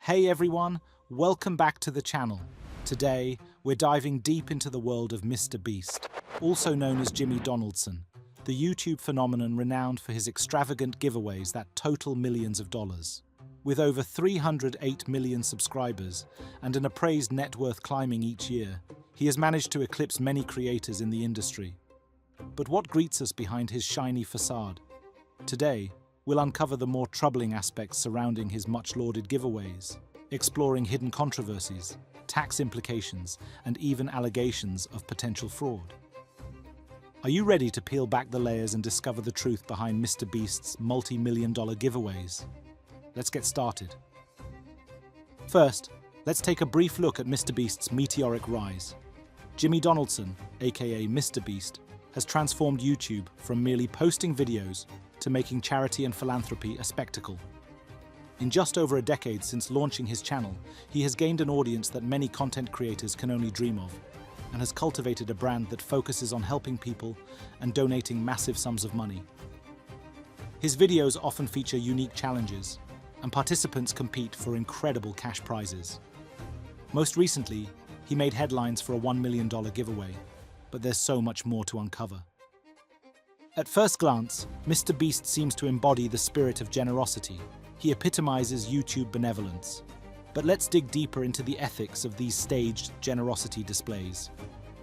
Hey everyone, welcome back to the channel. Today, we're diving deep into the world of MrBeast, also known as Jimmy Donaldson, the YouTube phenomenon renowned for his extravagant giveaways that total millions of dollars. With over 308 million subscribers and an appraised net worth climbing each year, he has managed to eclipse many creators in the industry. But what greets us behind his shiny facade? Today, we'll uncover the more troubling aspects surrounding his much-lauded giveaways, exploring hidden controversies, tax implications, and even allegations of potential fraud. Are you ready to peel back the layers and discover the truth behind MrBeast's multi-million-dollar giveaways? Let's get started. First, let's take a brief look at MrBeast's meteoric rise. Jimmy Donaldson, aka MrBeast, has transformed YouTube from merely posting videos to making charity and philanthropy a spectacle. In just over a decade since launching his channel, he has gained an audience that many content creators can only dream of, and has cultivated a brand that focuses on helping people and donating massive sums of money. His videos often feature unique challenges, and participants compete for incredible cash prizes. Most recently, he made headlines for a $1 million giveaway, but there's so much more to uncover. At first glance, MrBeast seems to embody the spirit of generosity. He epitomizes YouTube benevolence. But let's dig deeper into the ethics of these staged generosity displays.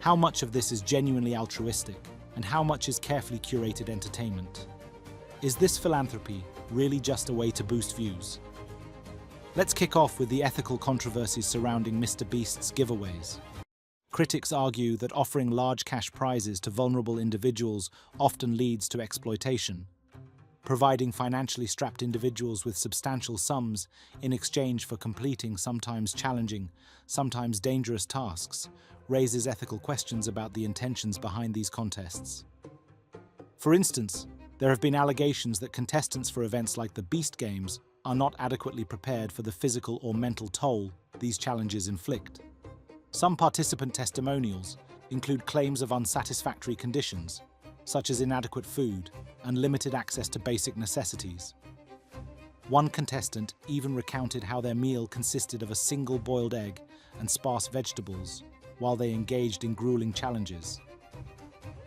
How much of this is genuinely altruistic, and how much is carefully curated entertainment? Is this philanthropy really just a way to boost views? Let's kick off with the ethical controversies surrounding MrBeast's giveaways. Critics argue that offering large cash prizes to vulnerable individuals often leads to exploitation. Providing financially strapped individuals with substantial sums in exchange for completing sometimes challenging, sometimes dangerous tasks raises ethical questions about the intentions behind these contests. For instance, there have been allegations that contestants for events like the Beast Games are not adequately prepared for the physical or mental toll these challenges inflict. Some participant testimonials include claims of unsatisfactory conditions, such as inadequate food and limited access to basic necessities. One contestant even recounted how their meal consisted of a single boiled egg and sparse vegetables while they engaged in grueling challenges.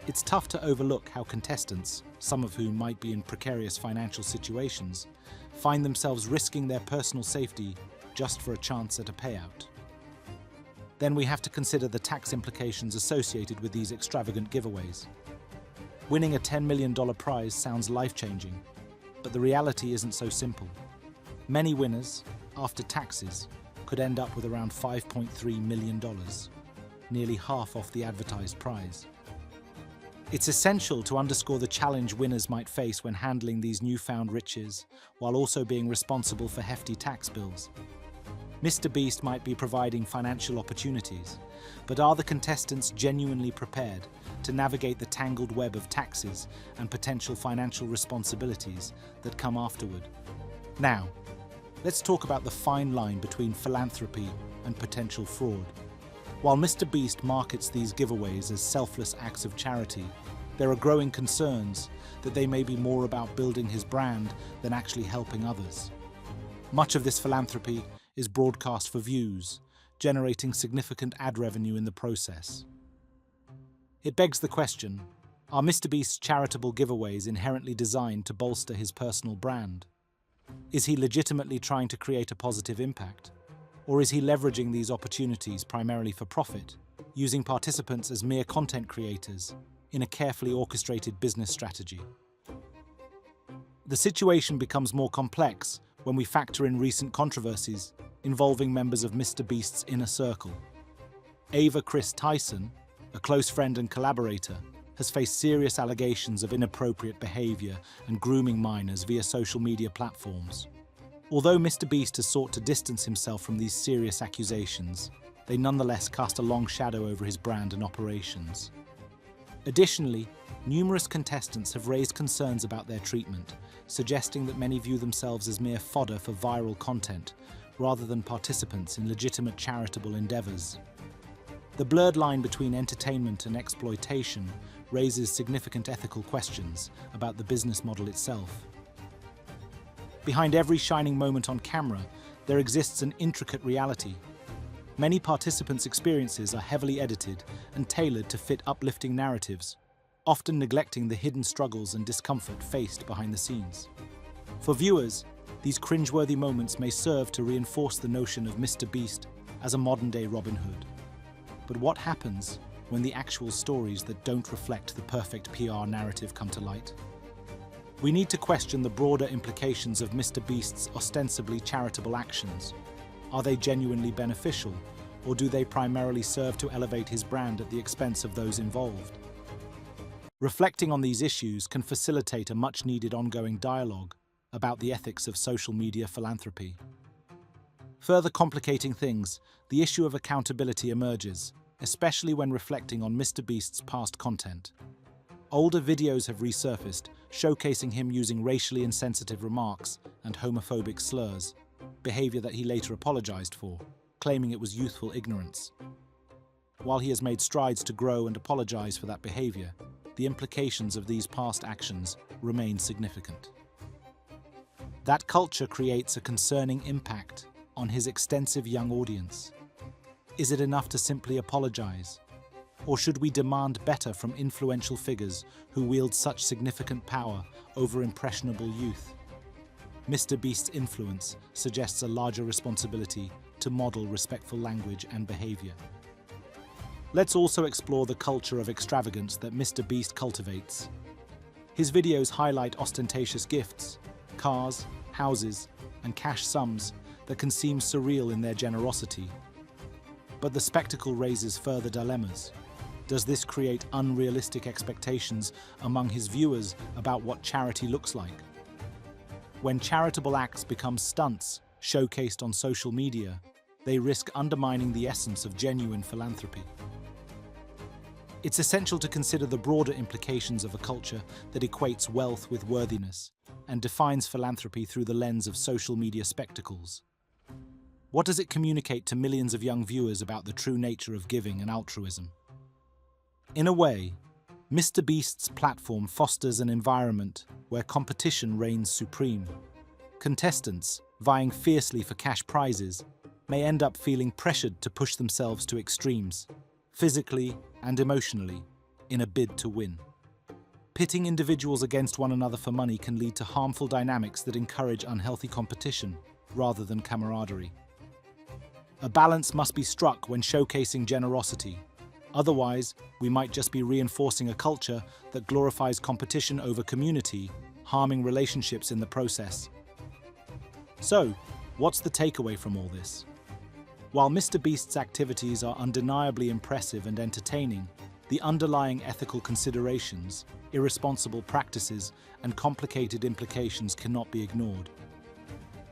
It's tough to overlook how contestants, some of whom might be in precarious financial situations, find themselves risking their personal safety just for a chance at a payout. Then we have to consider the tax implications associated with these extravagant giveaways. Winning a $10 million prize sounds life-changing, but the reality isn't so simple. Many winners, after taxes, could end up with around $5.3 million, nearly half off the advertised prize. It's essential to underscore the challenge winners might face when handling these newfound riches, while also being responsible for hefty tax bills. MrBeast might be providing financial opportunities, but are the contestants genuinely prepared to navigate the tangled web of taxes and potential financial responsibilities that come afterward? Now, let's talk about the fine line between philanthropy and potential fraud. While MrBeast markets these giveaways as selfless acts of charity, there are growing concerns that they may be more about building his brand than actually helping others. Much of this philanthropy is broadcast for views, generating significant ad revenue in the process. It begs the question, are MrBeast's charitable giveaways inherently designed to bolster his personal brand? Is he legitimately trying to create a positive impact? Or is he leveraging these opportunities primarily for profit, using participants as mere content creators in a carefully orchestrated business strategy? The situation becomes more complex when we factor in recent controversies involving members of MrBeast's inner circle. Ava Chris Tyson, a close friend and collaborator, has faced serious allegations of inappropriate behavior and grooming minors via social media platforms. Although MrBeast has sought to distance himself from these serious accusations, they nonetheless cast a long shadow over his brand and operations. Additionally, numerous contestants have raised concerns about their treatment, suggesting that many view themselves as mere fodder for viral content, rather than participants in legitimate charitable endeavors. The blurred line between entertainment and exploitation raises significant ethical questions about the business model itself. Behind every shining moment on camera, there exists an intricate reality. Many participants' experiences are heavily edited and tailored to fit uplifting narratives, often neglecting the hidden struggles and discomfort faced behind the scenes. For viewers, these cringeworthy moments may serve to reinforce the notion of MrBeast as a modern-day Robin Hood. But what happens when the actual stories that don't reflect the perfect PR narrative come to light? We need to question the broader implications of MrBeast's ostensibly charitable actions. Are they genuinely beneficial, or do they primarily serve to elevate his brand at the expense of those involved? Reflecting on these issues can facilitate a much-needed ongoing dialogue about the ethics of social media philanthropy. Further complicating things, the issue of accountability emerges, especially when reflecting on MrBeast's past content. Older videos have resurfaced, showcasing him using racially insensitive remarks and homophobic slurs, behavior that he later apologized for, claiming it was youthful ignorance. While he has made strides to grow and apologize for that behavior, the implications of these past actions remain significant. That culture creates a concerning impact on his extensive young audience. Is it enough to simply apologize? Or should we demand better from influential figures who wield such significant power over impressionable youth? MrBeast's influence suggests a larger responsibility to model respectful language and behavior. Let's also explore the culture of extravagance that MrBeast cultivates. His videos highlight ostentatious gifts, cars, houses, and cash sums that can seem surreal in their generosity. But the spectacle raises further dilemmas. Does this create unrealistic expectations among his viewers about what charity looks like? When charitable acts become stunts showcased on social media, they risk undermining the essence of genuine philanthropy. It's essential to consider the broader implications of a culture that equates wealth with worthiness and defines philanthropy through the lens of social media spectacles. What does it communicate to millions of young viewers about the true nature of giving and altruism? In a way, MrBeast's platform fosters an environment where competition reigns supreme. Contestants, vying fiercely for cash prizes, may end up feeling pressured to push themselves to extremes, physically and emotionally, in a bid to win. Pitting individuals against one another for money can lead to harmful dynamics that encourage unhealthy competition rather than camaraderie. A balance must be struck when showcasing generosity. Otherwise, we might just be reinforcing a culture that glorifies competition over community, harming relationships in the process. So, what's the takeaway from all this? While MrBeast's activities are undeniably impressive and entertaining, the underlying ethical considerations, irresponsible practices, and complicated implications cannot be ignored.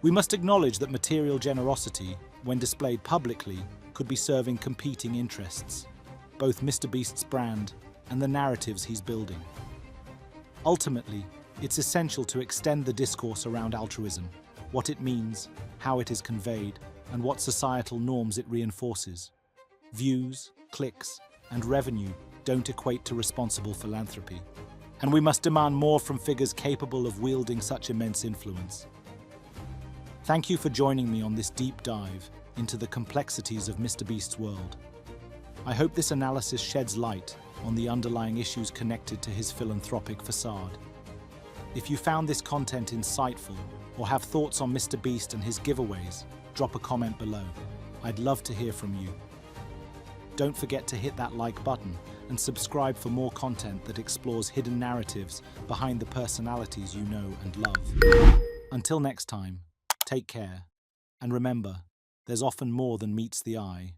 We must acknowledge that material generosity, when displayed publicly, could be serving competing interests, both MrBeast's brand and the narratives he's building. Ultimately, it's essential to extend the discourse around altruism, what it means, how it is conveyed, and what societal norms it reinforces. Views, clicks, and revenue don't equate to responsible philanthropy, and we must demand more from figures capable of wielding such immense influence. Thank you for joining me on this deep dive into the complexities of MrBeast's world. I hope this analysis sheds light on the underlying issues connected to his philanthropic facade. If you found this content insightful or have thoughts on MrBeast and his giveaways, drop a comment below. I'd love to hear from you. Don't forget to hit that like button and subscribe for more content that explores hidden narratives behind the personalities you know and love. Until next time, take care, and remember, there's often more than meets the eye.